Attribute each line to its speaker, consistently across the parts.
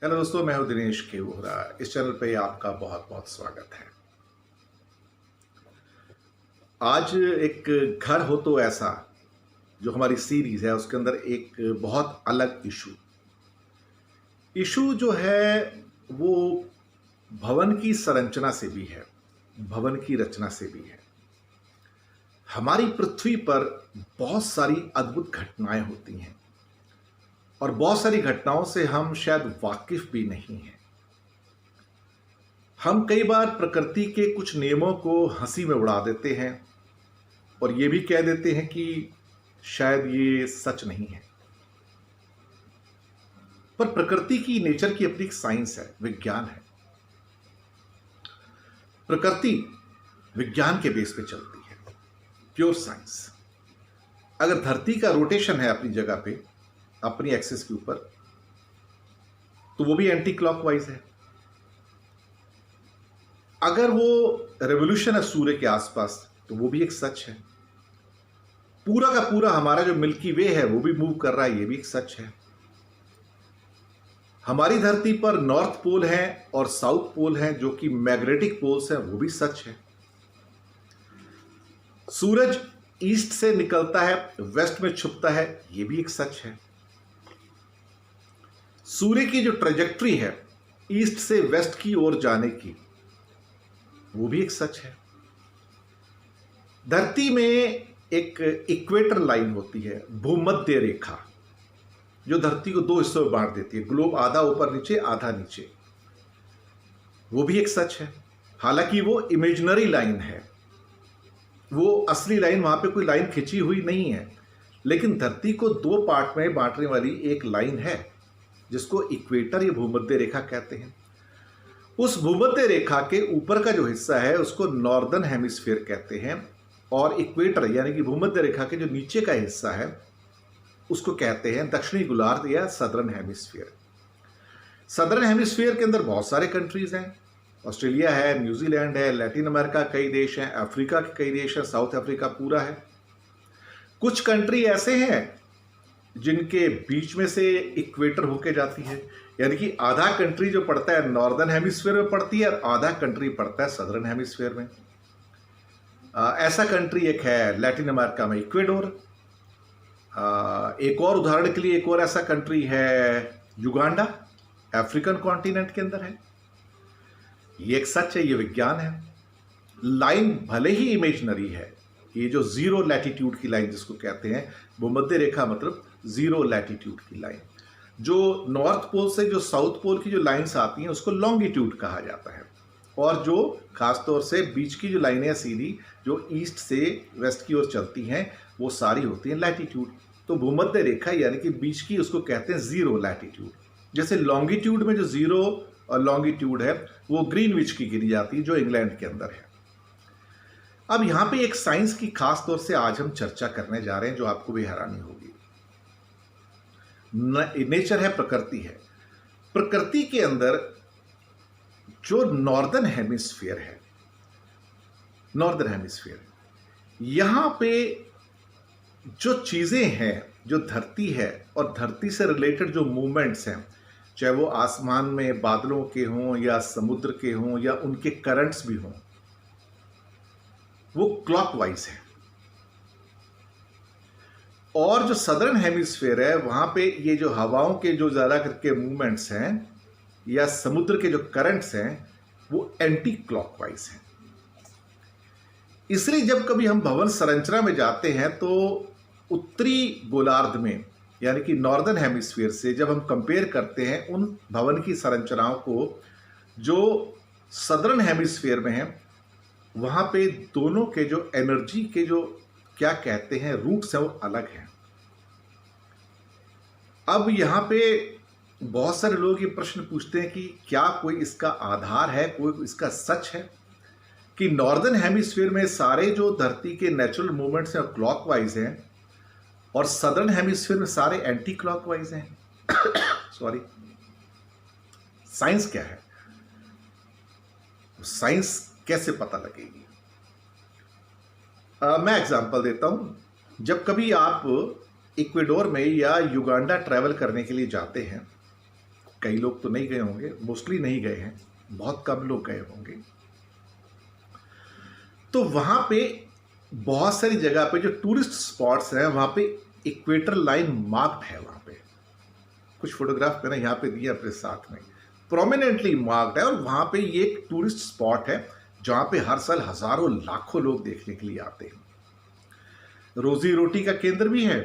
Speaker 1: Hello दोस्तों, मैं हूं दिनेश के वोहरा। इस चैनल पे आपका बहुत बहुत स्वागत है। आज एक घर हो तो ऐसा जो हमारी सीरीज है, उसके अंदर एक बहुत अलग इशू जो है वो भवन की संरचना से भी है, भवन की रचना से भी है। हमारी पृथ्वी पर बहुत सारी अद्भुत घटनाएं होती हैं और बहुत सारी घटनाओं से हम शायद वाकिफ भी नहीं हैं। हम कई बार प्रकृति के कुछ नियमों को हंसी में उड़ा देते हैं और ये भी कह देते हैं कि शायद ये सच नहीं है। पर प्रकृति की नेचर की अपनी एक साइंस है, विज्ञान है। प्रकृति विज्ञान के बेस पे चलती है, प्योर साइंस। अगर धरती का रोटेशन है अपनी जगह पे, अपनी एक्सिस के ऊपर, तो वो भी एंटी क्लॉकवाइज है। अगर वो रेवोल्यूशन है सूर्य के आसपास, तो वो भी एक सच है। पूरा का पूरा हमारा जो मिल्की वे है वो भी मूव कर रहा है, ये भी एक सच है। हमारी धरती पर नॉर्थ पोल है और साउथ पोल है जो कि मैग्नेटिक पोल्स हैं, वो भी सच है। सूरज ईस्ट से निकलता है, वेस्ट में छुपता है, ये भी एक सच है। सूर्य की जो ट्रेजेक्ट्री है ईस्ट से वेस्ट की ओर जाने की, वो भी एक सच है। धरती में एक इक्वेटर लाइन होती है, भूमध्य रेखा, जो धरती को दो हिस्सों में बांट देती है। ग्लोब आधा ऊपर नीचे, आधा नीचे, वो भी एक सच है। हालांकि वो इमेजिनरी लाइन है, वो असली लाइन, वहां पे कोई लाइन खिंची हुई नहीं है, लेकिन धरती को दो पार्ट में बांटने वाली एक लाइन है जिसको इक्वेटर या भूमध्य रेखा कहते हैं। उस भूमध्य रेखा के ऊपर का जो हिस्सा है उसको नॉर्दर्न हेमिस्फीयर कहते हैं और इक्वेटर यानी कि भूमध्य रेखा के जो नीचे का हिस्सा है उसको कहते हैं दक्षिणी गोलार्ध या सदर्न हेमिस्फीयर। सदर्न हेमिस्फीयर के अंदर बहुत सारे कंट्रीज हैं। ऑस्ट्रेलिया है, न्यूजीलैंड है, लैटिन अमेरिका कई देश हैं, अफ्रीका के कई देश हैं, साउथ अफ्रीका पूरा है। कुछ कंट्री ऐसे हैं जिनके बीच में से इक्वेटर होके जाती है, यानी कि आधा कंट्री जो पड़ता है नॉर्दर्न हेमिस्फीयर में पड़ती है और आधा कंट्री पड़ता है सदर्न हेमिस्फीयर में। ऐसा कंट्री एक है लैटिन अमेरिका में, इक्वेडोर। एक और उदाहरण के लिए एक और ऐसा कंट्री है युगांडा, अफ्रीकन कॉन्टिनेंट के अंदर है। ये एक सच है, ये विज्ञान है। लाइन भले ही इमेजिनरी है, ये जो जीरो लैटिट्यूड की लाइन जिसको कहते हैं, भूमध्य रेखा मतलब जीरो लैटिट्यूड की लाइन, जो नॉर्थ पोल से जो साउथ पोल की जो लाइंस आती हैं उसको लॉन्गिट्यूड कहा जाता है, और जो खासतौर से बीच की जो लाइनें हैं सीधी जो ईस्ट से वेस्ट की ओर चलती हैं वो सारी होती हैं लैटिट्यूड। तो भूमध्य रेखा यानी कि बीच की, उसको कहते हैं जीरो लैटिट्यूड। जैसे लॉन्गिट्यूड में जो जीरो और लॉन्गिट्यूड है वो ग्रीनविच की गिनी जाती है जो इंग्लैंड के अंदर है। अब यहां पे एक साइंस की खास तौर से आज हम चर्चा करने जा रहे हैं जो आपको भी हैरानी होगी। नेचर है, प्रकृति है। प्रकृति के अंदर जो नॉर्दर्न हेमिस्फीयर है, नॉर्दर्न हेमिस्फीयर, यहां पे जो चीजें हैं, जो धरती है और धरती से रिलेटेड जो मूवमेंट्स हैं, चाहे वो आसमान में बादलों के हों या समुद्र के हों या उनके करंट्स भी हों, वो क्लॉकवाइज है। और जो सदर्न हेमिस्फीयर है वहां पे ये जो हवाओं के जो ज्यादा करके मूवमेंट्स हैं या समुद्र के जो करंट्स हैं वो एंटी क्लॉकवाइज हैं। इसलिए जब कभी हम भवन संरचना में जाते हैं तो उत्तरी गोलार्ध में यानी कि नॉर्दर्न हेमिस्फीयर से जब हम कंपेयर करते हैं उन भवन की संरचनाओं को जो सदर्न हेमिस्फीयर में है, वहां पे दोनों के जो एनर्जी के जो क्या कहते हैं रूट्स हैं वो अलग हैं। अब यहां पे बहुत सारे लोग ये प्रश्न पूछते हैं कि क्या कोई इसका आधार है, कोई इसका सच है कि नॉर्दर्न हेमिस्फीयर में सारे जो धरती के नेचुरल मूवमेंट्स हैं क्लॉकवाइज हैं और सदर्न हेमिस्फीयर में सारे एंटी क्लॉकवाइज हैं। सॉरी, साइंस क्या है, साइंस कैसे पता लगेगी? मैं एग्जांपल देता हूं। जब कभी आप इक्वेडोर में या युगांडा ट्रैवल करने के लिए जाते हैं कई लोग तो नहीं गए होंगे, मोस्टली नहीं गए हैं, बहुत कम लोग गए होंगे। तो वहाँ पे बहुत सारी जगह पे जो टूरिस्ट स्पॉट्स हैं वहाँ पे इक्वेटर लाइन मार्क्ड है। वहाँ पे कुछ फोटोग्राफ मैंने यहाँ पे दिए अपने साथ में, प्रोमिनेंटली मार्क्ड है। और वहाँ पे ये एक टूरिस्ट स्पॉट है जहाँ पे हर साल हजारों लाखों लोग देखने के लिए आते हैं। रोजी रोटी का केंद्र भी है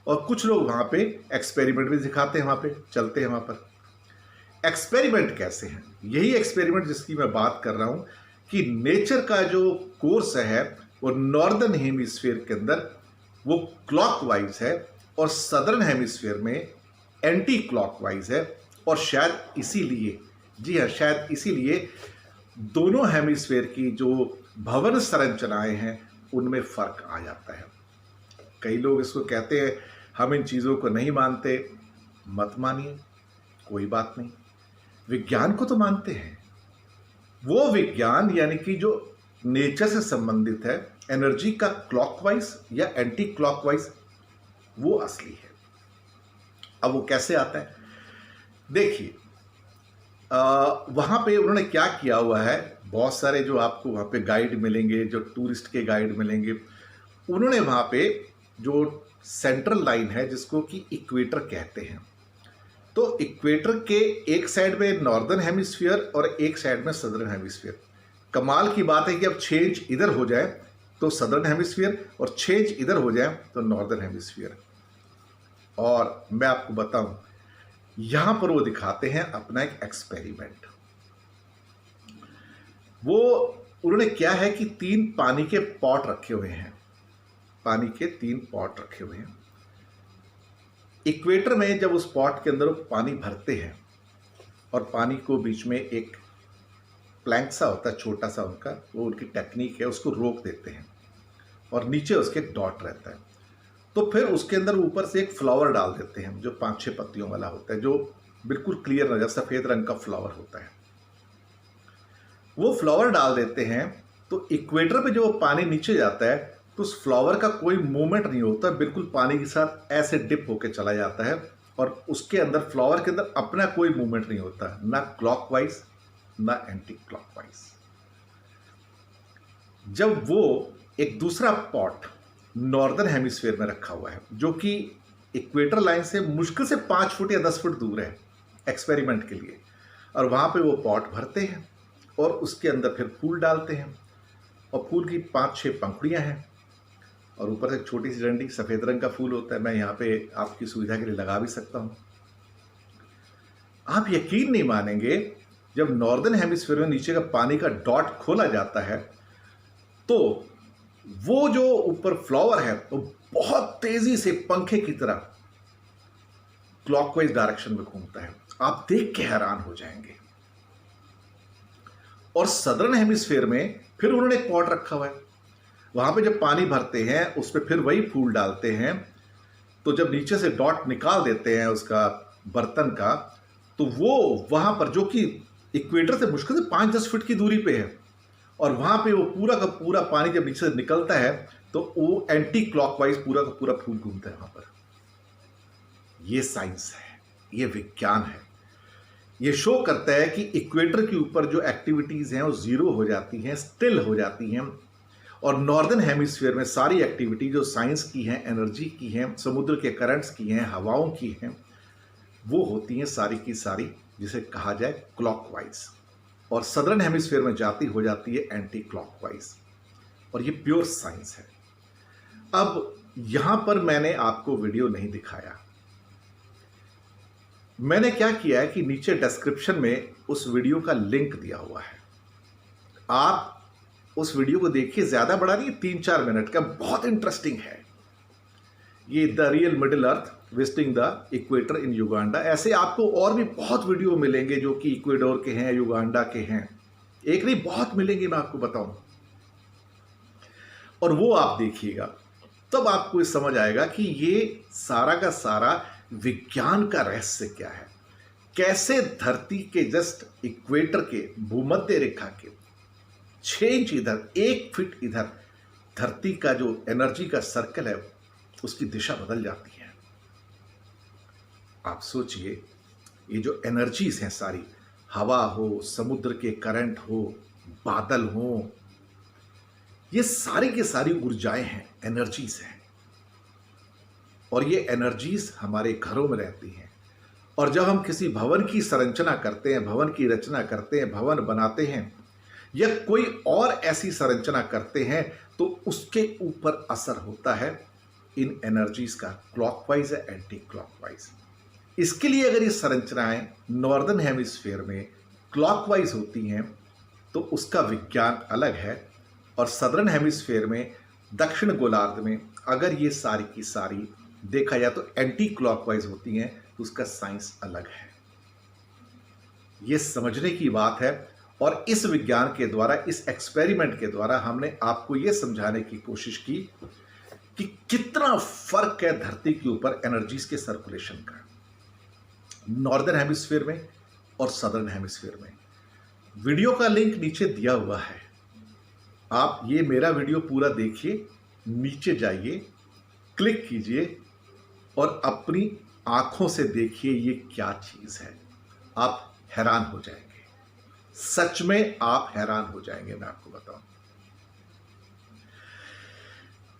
Speaker 1: और कुछ लोग वहाँ पे एक्सपेरिमेंट भी दिखाते हैं, वहाँ पे चलते हैं। वहाँ पर एक्सपेरिमेंट कैसे हैं, यही एक्सपेरिमेंट जिसकी मैं बात कर रहा हूँ कि नेचर का जो कोर्स है वो नॉर्दर्न हेमिस्फीयर के अंदर वो क्लॉकवाइज है और सदर्न हेमिस्फीयर में एंटी क्लॉकवाइज है। और शायद इसीलिए, जी हाँ, शायद इसीलिए दोनों हेमिस्फीयर की जो भवन संरचनाएं हैं उनमें फर्क आ जाता है। कई लोग इसको कहते हैं हम इन चीज़ों को नहीं मानते, मत मानिए, कोई बात नहीं, विज्ञान को तो मानते हैं। वो विज्ञान यानी कि जो नेचर से संबंधित है, एनर्जी का क्लॉकवाइज या एंटी क्लॉकवाइज, वो असली है। अब वो कैसे आता है, देखिए वहाँ पे उन्होंने क्या किया हुआ है, बहुत सारे जो आपको वहाँ पे गाइड मिलेंगे, जो टूरिस्ट के गाइड मिलेंगे, उन्होंने वहाँ पे जो सेंट्रल लाइन है जिसको कि इक्वेटर कहते हैं, तो इक्वेटर के एक साइड में नॉर्दर्न हेमिस्फीयर और एक साइड में सदर्न हेमिस्फीयर। कमाल की बात है कि अब चेंज इधर हो जाए तो सदर्न हेमिस्फीयर और चेंज इधर हो जाए तो नॉर्दर्न हेमिस्फीयर। और मैं आपको बताऊं, यहां पर वो दिखाते हैं अपना एक एक्सपेरिमेंट। वो उन्होंने क्या है कि 3 पानी के पॉट रखे हुए हैं, पानी के 3 पॉट रखे हुए हैं। इक्वेटर में जब उस पॉट के अंदर वो पानी भरते हैं और पानी को बीच में एक प्लैंक सा होता है छोटा सा उनका, वो उनकी टेक्निक है, उसको रोक देते हैं और नीचे उसके डॉट रहता है। तो फिर उसके अंदर ऊपर से एक फ्लावर डाल देते हैं जो 5-6 पत्तियों वाला होता है, जो बिल्कुल क्लियर नजर, सफेद रंग का फ्लावर होता है। वो फ्लावर डाल देते हैं तो इक्वेटर पे जो पानी नीचे जाता है तो उस फ्लावर का कोई मूवमेंट नहीं होता, बिल्कुल पानी के साथ ऐसे डिप होके चला जाता है और उसके अंदर, फ्लावर के अंदर अपना कोई मूवमेंट नहीं होता, ना क्लॉकवाइज ना एंटी क्लॉकवाइज। जब वो एक दूसरा पॉट नॉर्दर्न हेमिस्फीयर में रखा हुआ है जो कि इक्वेटर लाइन से मुश्किल से 5 फुट या 10 फुट दूर है एक्सपेरिमेंट के लिए, और वहां पे वो पॉट भरते हैं और उसके अंदर फिर फूल डालते हैं और फूल की 5-6 पंखुड़ियां हैं और ऊपर से एक छोटी सी डंडी, सफेद रंग का फूल होता है। मैं यहाँ पे आपकी सुविधा के लिए लगा भी सकता हूँ। आप यकीन नहीं मानेंगे, जब नॉर्दर्न हेमिस्फीयर में नीचे का पानी का डॉट खोला जाता है तो वो जो ऊपर फ्लावर है वो बहुत तेजी से पंखे की तरह क्लॉकवाइज डायरेक्शन में घूमता है। आप देख के हैरान हो जाएंगे। और सदर्न हेमिस्फीयर में फिर उन्होंने एक पॉट रखा हुआ है, वहां पे जब पानी भरते हैं उस पर फिर वही फूल डालते हैं, तो जब नीचे से डॉट निकाल देते हैं उसका बर्तन का, तो वो वहां पर, जो कि इक्वेटर से मुश्किल से 5-10 फीट की दूरी पे है, और वहां पे वो पूरा का पूरा पानी जब नीचे से निकलता है तो वो एंटी क्लॉकवाइज पूरा का पूरा फूल घूमता है वहां पर। ये साइंस है, ये विज्ञान है। ये शो करता है कि इक्वेटर के ऊपर जो एक्टिविटीज हैं वो जीरो हो जाती हैं, स्टिल हो जाती हैं, और नॉर्दर्न हेमिस्फीयर में सारी एक्टिविटी जो साइंस की हैं, एनर्जी की हैं, समुद्र के करंट्स की हैं, हवाओं की हैं, वो होती हैं सारी की सारी, जिसे कहा जाए क्लॉकवाइज, और सदर्न हेमिस्फीयर में हो जाती है एंटी क्लॉकवाइज। और ये प्योर साइंस है। अब यहां पर मैंने आपको वीडियो नहीं दिखाया, मैंने क्या किया है कि नीचे डिस्क्रिप्शन में उस वीडियो का लिंक दिया हुआ है, आप उस वीडियो को देखिए। ज्यादा बड़ा नहीं, 3-4 मिनट का, बहुत इंटरेस्टिंग है। ये the real middle earth visiting the equator in Uganda. ऐसे आपको और भी बहुत वीडियो मिलेंगे जो कि इक्वेडोर के हैं, युगांडा के हैं, एक नहीं बहुत मिलेंगे, मैं आपको बताऊं। और वो आप देखिएगा, तब आपको ये समझ आएगा कि ये सारा का सारा विज्ञान का रहस्य क्या है। कैसे धरती के जस्ट इक्वेटर के, भूमध्य रेखा के 6 इंच इधर, 1 फीट इधर, धरती का जो एनर्जी का सर्कल है उसकी दिशा बदल जाती है। आप सोचिए, ये जो एनर्जीज हैं सारी, हवा हो, समुद्र के करंट हो, बादल हो, ये सारी की सारी ऊर्जाएं हैं, एनर्जीज हैं। और ये एनर्जीज हमारे घरों में रहती हैं। और जब हम किसी भवन की संरचना करते हैं, भवन की रचना करते हैं, भवन बनाते हैं या कोई और ऐसी संरचना करते हैं, तो उसके ऊपर असर होता है इन एनर्जीज का, क्लॉकवाइज या एंटी क्लॉकवाइज। इसके लिए अगर ये संरचनाएं नॉर्दर्न हेमिस्फीयर में क्लॉकवाइज होती हैं तो उसका विज्ञान अलग है, और सदर्न हेमिस्फीयर में, दक्षिण गोलार्ध में अगर ये सारी की सारी देखा जाए तो एंटी क्लॉकवाइज होती हैं तो उसका साइंस अलग है। ये समझने की बात है, और इस विज्ञान के द्वारा, इस एक्सपेरिमेंट के द्वारा हमने आपको ये समझाने की कोशिश की कि कितना फर्क है धरती के ऊपर एनर्जीज के सर्कुलेशन का, नॉर्दर्न हेमिस्फीयर में और सदर्न हेमिस्फीयर में। वीडियो का लिंक नीचे दिया हुआ है, आप ये मेरा वीडियो पूरा देखिए, नीचे जाइए, क्लिक कीजिए और अपनी आंखों से देखिए ये क्या चीज है। आप हैरान हो जाएंगे, सच में आप हैरान हो जाएंगे। मैं आपको बताऊं,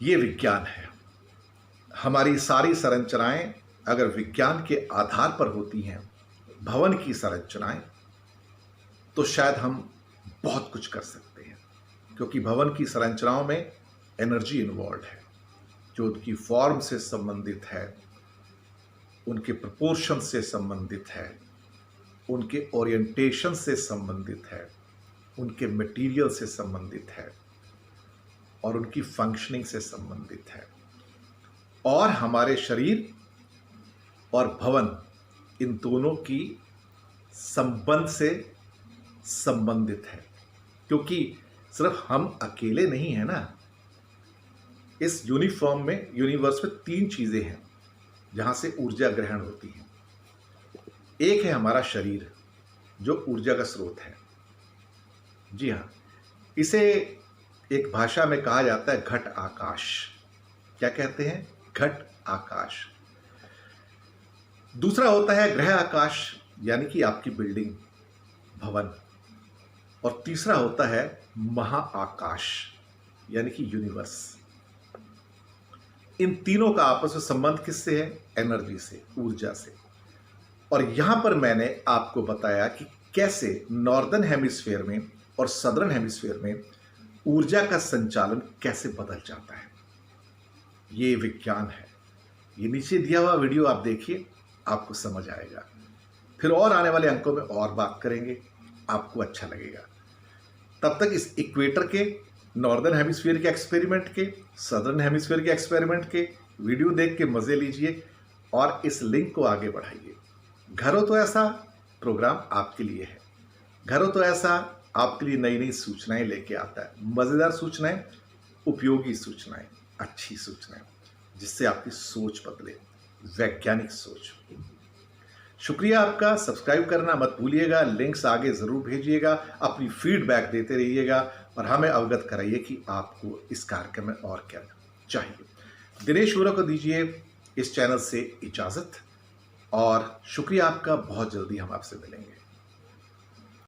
Speaker 1: ये विज्ञान है। हमारी सारी संरचनाएं अगर विज्ञान के आधार पर होती हैं, भवन की संरचनाएं, तो शायद हम बहुत कुछ कर सकते हैं, क्योंकि भवन की संरचनाओं में एनर्जी इन्वॉल्व है, जो उनकी फॉर्म से संबंधित है, उनके प्रोपोर्शन से संबंधित है, उनके ओरिएंटेशन से संबंधित है, उनके मटेरियल से संबंधित है और उनकी फंक्शनिंग से संबंधित है। और हमारे शरीर और भवन, इन दोनों की संबंध से संबंधित है, क्योंकि सिर्फ हम अकेले नहीं हैं ना। इस यूनिफॉर्म में, यूनिवर्स में 3 चीजें हैं जहां से ऊर्जा ग्रहण होती है। एक है हमारा शरीर, जो ऊर्जा का स्रोत है। जी हाँ, इसे एक भाषा में कहा जाता है घट आकाश। क्या कहते हैं? घट आकाश। दूसरा होता है ग्रह आकाश, यानी कि आपकी बिल्डिंग, भवन। और तीसरा होता है महाआकाश, यानी कि यूनिवर्स। इन तीनों का आपस में संबंध किससे है? एनर्जी से, ऊर्जा से। और यहां पर मैंने आपको बताया कि कैसे नॉर्दर्न हेमिस्फीयर में और सदर्न हेमिस्फीयर में ऊर्जा का संचालन कैसे बदल जाता है। ये विज्ञान है। ये नीचे दिया हुआ वीडियो आप देखिए, आपको समझ आएगा। फिर और आने वाले अंकों में और बात करेंगे, आपको अच्छा लगेगा। तब तक इस इक्वेटर के, नॉर्दर्न हेमिस्फीयर के एक्सपेरिमेंट के, सदर्न हेमिस्फीयर के एक्सपेरिमेंट के वीडियो देख के मजे लीजिए और इस लिंक को आगे बढ़ाइए। घरों तो ऐसा प्रोग्राम आपके लिए है। घरों तो ऐसा आपके लिए नई नई सूचनाएं लेके आता है, मजेदार सूचनाएं, उपयोगी सूचनाएं, अच्छी सूचनाएं, जिससे आपकी सोच बदले, वैज्ञानिक सोच। शुक्रिया आपका। सब्सक्राइब करना मत भूलिएगा, लिंक्स आगे जरूर भेजिएगा, अपनी फीडबैक देते रहिएगा और हमें अवगत कराइए कि आपको इस कार्यक्रम में और क्या चाहिए। दिनेश वोरा को दीजिए इस चैनल से इजाजत और शुक्रिया आपका। बहुत जल्दी हम आपसे मिलेंगे।